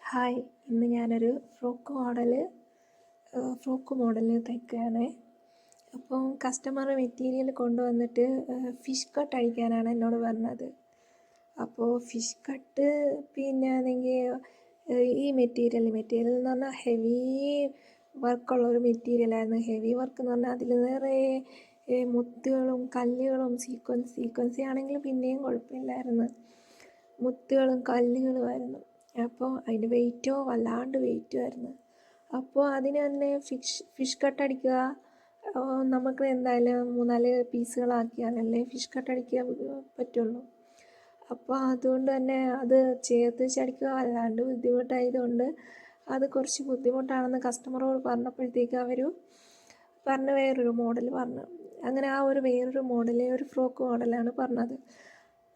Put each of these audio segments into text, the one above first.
Hi, ഇന്ന് ഞാനൊരു frock model തയ്ക്കുകയാണ്. അപ്പോൾ കസ്റ്റമർ മെറ്റീരിയൽ കൊണ്ടുവന്നിട്ട് ഫിഷ് കട്ട് അടിക്കാനാണ് എന്നോട് പറഞ്ഞത്. അപ്പോൾ ഫിഷ് കട്ട് പിന്നെ ആണെങ്കിൽ ഈ മെറ്റീരിയൽ എന്ന് പറഞ്ഞാൽ ഹെവി വർക്കുള്ളൊരു മെറ്റീരിയലായിരുന്നു. ഹെവി വർക്ക് എന്ന് പറഞ്ഞാൽ അതിൽ നിറയെ മുത്തുകളും കല്ലുകളും സീക്വൻസി ആണെങ്കിൽ പിന്നെയും കുഴപ്പമില്ലായിരുന്നു. മുത്തുകളും കല്ലുകളുമായിരുന്നു. അപ്പോൾ അതിൻ്റെ വെയിറ്റോ വല്ലാണ്ട് വെയിറ്റുമായിരുന്നു. അപ്പോൾ അതിന് തന്നെ ഫിഷ് കട്ട് അടിക്കുക, നമുക്ക് എന്തായാലും 3-4 പീസുകളാക്കിയാലല്ലേ ഫിഷ് കട്ട് അടിക്കാൻ പറ്റുള്ളൂ. അപ്പോൾ അതുകൊണ്ട് തന്നെ അത് ചേർത്ത് വെച്ചടിക്കുക വല്ലാണ്ട് ബുദ്ധിമുട്ടായതുകൊണ്ട് അത് കുറച്ച് ബുദ്ധിമുട്ടാണെന്ന് കസ്റ്റമറോട് പറഞ്ഞപ്പോഴത്തേക്ക് അവർ പറഞ്ഞ വേറൊരു മോഡൽ പറഞ്ഞു. അങ്ങനെ വേറൊരു മോഡൽ, ഒരു ഫ്രോക്ക് മോഡലാണ് പറഞ്ഞത്.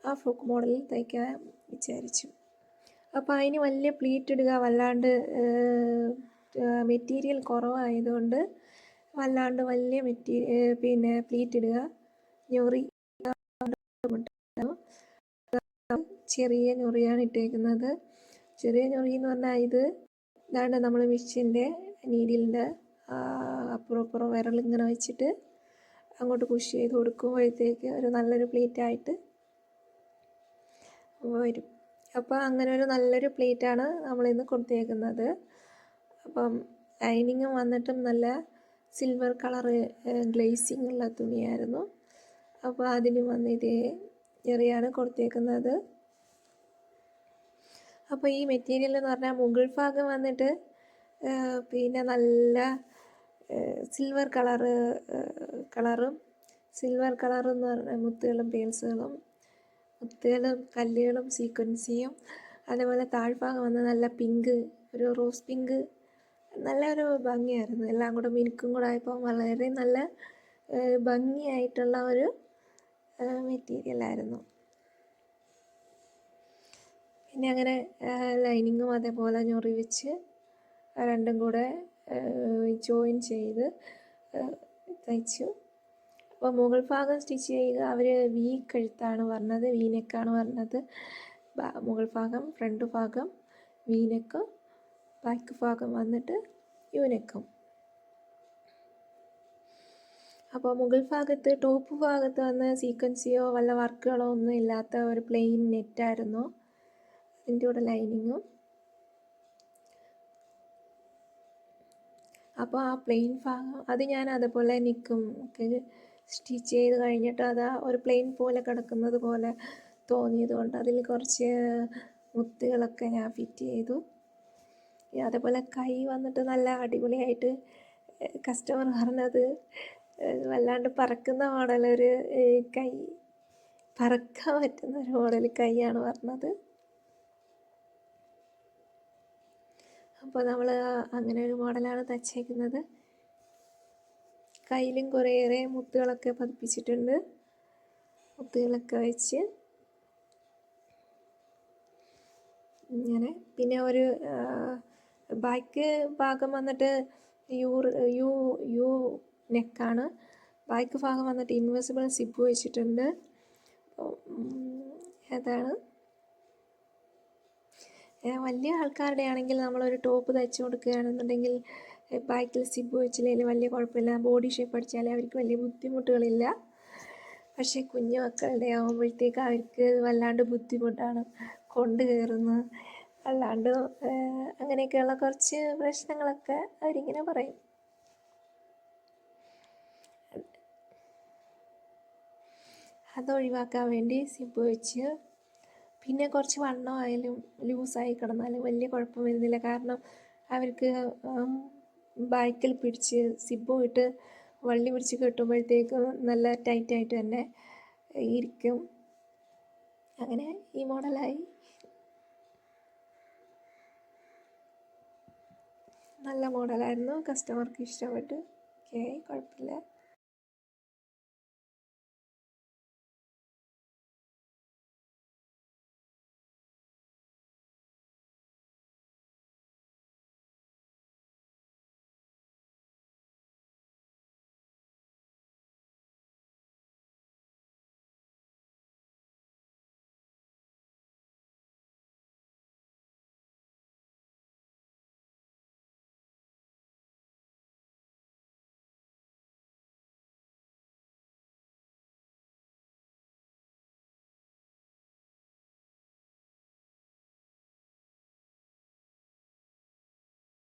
ആ ഫ്രോക്ക് മോഡലിൽ തയ്ക്കാൻ വിചാരിച്ചു. അപ്പോൾ അതിന് വലിയ പ്ലീറ്റ് ഇടുക വല്ലാണ്ട് മെറ്റീരിയൽ കുറവായതുകൊണ്ട് വല്ലാണ്ട് വലിയ പ്ലീറ്റ് ഇടുക, ഞൊറി ചെറിയ ഞൊറിയാണ് ഇട്ടേക്കുന്നത്. ചെറിയ ഞൊറി എന്ന് പറഞ്ഞാൽ ഇതാണ്ട് നമ്മൾ മിഷ്യൻ്റെ നീഡിലിൻ്റെ അപ്പുറം വിരലിങ്ങനെ വെച്ചിട്ട് അങ്ങോട്ട് പുഷ് ചെയ്ത് കൊടുക്കുമ്പോഴത്തേക്ക് ഒരു നല്ലൊരു പ്ലീറ്റായിട്ട് വരും. അപ്പോൾ അങ്ങനെ ഒരു നല്ലൊരു പ്ലേറ്റാണ് നമ്മളിന്ന് കൊടുത്തേക്കുന്നത്. അപ്പം ലൈനിങ് വന്നിട്ടും നല്ല സിൽവർ കളറ് ഗ്ലേസിങ് ഉള്ള തുണിയായിരുന്നു. അപ്പോൾ അതിന് വന്ന് ഇതേ ഞെറിയാണ് കൊടുത്തേക്കുന്നത്. അപ്പോൾ ഈ മെറ്റീരിയൽ എന്ന് പറഞ്ഞാൽ മുകൾ ഭാഗം വന്നിട്ട് പിന്നെ നല്ല സിൽവർ കളറും എന്ന് പറഞ്ഞാൽ മുത്തുകളും പേൾസുകളും മുത്തുകളും കല്ലുകളും സീക്വൻസിയും, അതേപോലെ താഴ്ഭാഗം വന്ന് നല്ല പിങ്ക്, ഒരു റോസ് പിങ്ക്, നല്ലൊരു ഭംഗിയായിരുന്നു. എല്ലാം കൂടെ മിനുക്കും കൂടെ ആയപ്പോൾ വളരെ നല്ല ഭംഗിയായിട്ടുള്ള ഒരു മെറ്റീരിയലായിരുന്നു. പിന്നെ അങ്ങനെ ലൈനിങ്ങും അതേപോലെ ഞൊറി വെച്ച് രണ്ടും കൂടെ ജോയിൻ ചെയ്ത് തയ്ച്ചു. അപ്പോൾ മുകൾ ഭാഗം സ്റ്റിച്ച് ചെയ്യുക അവർ വി കഴുത്താണ് പറഞ്ഞത്, വി നെക്കാണ് പറഞ്ഞത്. മുകൾ ഭാഗം, ഫ്രണ്ട് ഭാഗം വി നെക്കും, ബാക്ക് ഭാഗം വന്നിട്ട് യു നെക്കും. അപ്പോൾ മുകൾ ഭാഗത്ത് ടോപ്പ് ഭാഗത്ത് വന്ന് സീക്വൻസിയോ വല്ല വർക്കുകളോ ഒന്നും ഇല്ലാത്ത ഒരു പ്ലെയിൻ നെറ്റായിരുന്നു. അതിൻ്റെ കൂടെ ലൈനിങ്ങും. അപ്പോൾ ആ പ്ലെയിൻ ഭാഗം അത് ഞാൻ അതുപോലെ നിൽക്കും സ്റ്റിച്ച് ചെയ്ത് കഴിഞ്ഞിട്ട് അത് ഒരു പ്ലെയിൻ പോലെ കിടക്കുന്നത് പോലെ തോന്നിയതുകൊണ്ട് അതിൽ കുറച്ച് മുത്തുകളൊക്കെ ഞാൻ ഫിറ്റ് ചെയ്തു. അതേപോലെ കൈ വന്നിട്ട് നല്ല അടിപൊളിയായിട്ട് കസ്റ്റമർ പറഞ്ഞത് വല്ലാണ്ട് പറക്കുന്ന മോഡലൊരു കൈ, പറക്കാൻ പറ്റുന്ന ഒരു മോഡൽ കൈയാണ് പറഞ്ഞത്. അപ്പോൾ നമ്മൾ അങ്ങനെ ഒരു മോഡലാണ് തയ്ച്ചേക്കുന്നത്. കയ്യിലും കുറേയേറെ മുത്തുകളൊക്കെ പതിപ്പിച്ചിട്ടുണ്ട്. മുത്തുകളൊക്കെ വെച്ച് ഇങ്ങനെ. പിന്നെ ഒരു ബാക്ക് ഭാഗം വന്നിട്ട് യു നെക്കാണ്. ബാക്ക് ഭാഗം വന്നിട്ട് ഇൻവിസിബിൾ സിബ് വെച്ചിട്ടുണ്ട്. അതാണ് വലിയ ആൾക്കാരുടെ ആണെങ്കിൽ നമ്മളൊരു ടോപ്പ് തയ്ച്ചു കൊടുക്കുകയാണെന്നുണ്ടെങ്കിൽ ബാക്കിൽ സിബ് വെച്ചില്ലെങ്കിൽ വലിയ കുഴപ്പമില്ല, ബോഡി ഷേപ്പ് അടിച്ചാൽ അവർക്ക് വലിയ ബുദ്ധിമുട്ടുകളില്ല. പക്ഷേ കുഞ്ഞു മക്കളുടെ ആകുമ്പോഴത്തേക്ക് അവർക്ക് വല്ലാണ്ട് ബുദ്ധിമുട്ടാണ്, കൊണ്ട് കയറുന്നത് അല്ലാണ്ട് അങ്ങനെയൊക്കെയുള്ള കുറച്ച് പ്രശ്നങ്ങളൊക്കെ അവരിങ്ങനെ പറയും. അതൊഴിവാക്കാൻ വേണ്ടി സിബ് വെച്ച്, പിന്നെ കുറച്ച് വണ്ണമായാലും ലൂസായി കിടന്നാലും വലിയ കുഴപ്പം വരുന്നില്ല. കാരണം അവർക്ക് ബാക്കിൽ പിടിച്ച് സിബും ഇട്ട് വള്ളി പിടിച്ച് കെട്ടുമ്പോഴത്തേക്കും നല്ല ടൈറ്റായിട്ട് തന്നെ ഇരിക്കും. അങ്ങനെ ഈ മോഡലായി. നല്ല മോഡലായിരുന്നു, കസ്റ്റമർക്ക് ഇഷ്ടപ്പെട്ടു. ഓക്കെ, കുഴപ്പമില്ല.